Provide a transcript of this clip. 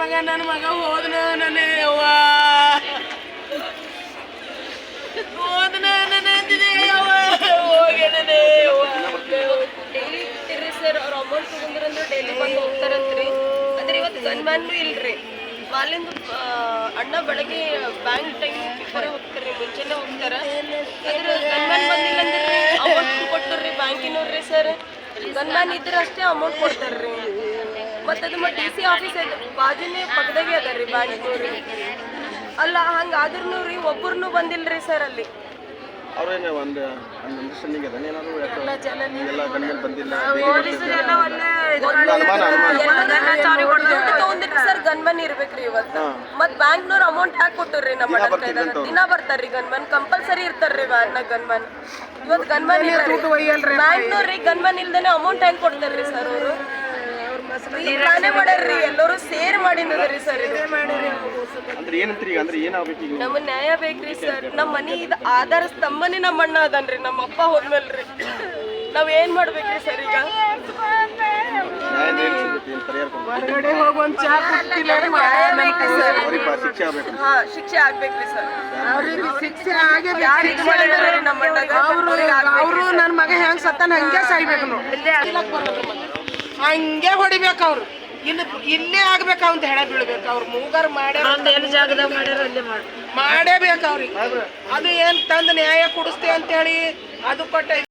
ನನ್ನ ಮಗ ಹೋದನ ನನ್ನೇ ಅವ್ವ ಹೋದನ ನನ್ನ ಹೋಗ್ಯಾನೇ ಡೈಲಿ ಬಿಟ್ಟಿರ್ರಿ ಸರ್ ಅವ್ರ ಅಮೌಂಟ್ ತಗೊಂಡ್ರಂದ್ರೆ ಡೈಲಿ ಬಂದು ಹೋಗ್ತಾರಂತ್ರಿ ಆದ್ರೆ ಇವತ್ತು ಗನ್ಮ್ಯಾನ್ಲು ಇಲ್ರಿ ಅಲ್ಲಿಂದ ಅಣ್ಣ ಬೆಳಗ್ಗೆ ಬ್ಯಾಂಕ್ ಟೈಮ್ ಬಿಫೋರೆ ಹೋಗ್ತಾರ್ರಿ ಮುಂಚೆನೆ ಹೋಗ್ತಾರ ಆದ್ರೆ ಗನ್ಮ್ಯಾನ್ ಬಂದಿಲ್ಲ ಅಂದ್ರೆ ಅಮೌಂಟ್ ಕೊಟ್ಟರ್ರಿ ಬ್ಯಾಂಕಿನವ್ರಿ ಸರ್ ಗನ್ಮ್ಯಾನ್ ಇದ್ರೆ ಅಷ್ಟೇ ಅಮೌಂಟ್ ಕೊಡ್ತಾರ್ರಿ ಮತ್ತೆ ಅದು ಡಿ ಸಿ ಆಫೀಸ್ ಬಾಜುನೇ ಪಕ್ಕದಾಗೆ ಅದ ರೀ ಬ್ಯಾಂಕ್ನವ್ರಿ ಅಲ್ಲ ಹಂಗಾದ್ರೂ ರೀ ಒಬ್ಬರನ್ನು ಬಂದಿಲ್ರಿ ಸರ್ ಅಲ್ಲಿ ಅವ್ರೇನೆ ಒಂದು ಅಂಡರ್ಸ್ಟ್ಯಾಂಡಿಂಗ್ ಅದ ಏನಾದ್ರು ಎಲ್ಲ ಗಂಡ ಬಂದಿಲ್ಲ ಸರ್ ಗನ್ಮನ್ ಇರ್ಬೇಕ್ರಿ ಇವತ್ತು ಮತ್ ಬ್ಯಾಂಕ್ನವ್ರ ಅಮೌಂಟ್ ಹಾಕಿ ಕೊಟ್ಟರ್ರಿ ನಮ್ಮ ದಿನ ಬರ್ತಾರ್ರಿ ಗನ್ಮನ್ ಕಂಪಲ್ಸರಿ ಇರ್ತಾರ್ರಿ ವ್ಯಾನ್ನಾಗ ಗನ್ಮನ್ ಇವತ್ತು ಗನ್ಮನ್ ಬ್ಯಾಂಕ್ನವ್ರಿ ಗನ್ಮನ್ ಇಲ್ದೇನೆ ಅಮೌಂಟ್ ಹೆಂಗ್ ಕೊಡ್ತಾರ್ರಿ ಸರ್ ಅವರು ನಾನೇ ಮಾಡ್ಯಾರ್ರಿ ಎಲ್ಲರೂ ಸೇರ್ ಮಾಡಿದ್ರಿ ಸರ್ ನಮ್ಮ ನ್ಯಾಯ ಬೇಕ್ರಿ ಸರ್ ನಮ್ಮ ಮನಿ ಇದು ಆಧಾರ ಸ್ತಂಭನೇ ನಮ್ಮ ಅಣ್ಣ ಅದನ್ರಿ ನಮ್ಮ ಅಪ್ಪ ಹೋದ್ಮೇಲ್ರಿ ನಾವ್ ಏನ್ ಮಾಡ್ಬೇಕ್ರಿ ಸರ್ ಈಗ ಹಾ ಶಿಕ್ಷೆ ಆಗ್ಬೇಕ್ರಿ ಸರ್ ಅವರು ನನ್ನ ಮಗ ಹೆಂಗ್ ಸತ್ತಾನ ಹಂಗೆ ಸಾಯ್ಬೇಕು ಹಂಗೆ ಹೊಡಿಬೇಕು ಅವ್ರು ಇಲ್ಲೇ ಆಗ್ಬೇಕು ಅಂತ ಹೇಳ ಬೀಳ್ಬೇಕು ಅವ್ರು ಮೂಗರ್ ಮಾಡೇಬೇಕು ಅವ್ರಿಗೆ ಅದು ಏನ್ ತಂದು ನ್ಯಾಯ ಕೊಡಿಸ್ತೇ ಅಂತ ಹೇಳಿ ಅದು ಕೊಟ್ಟ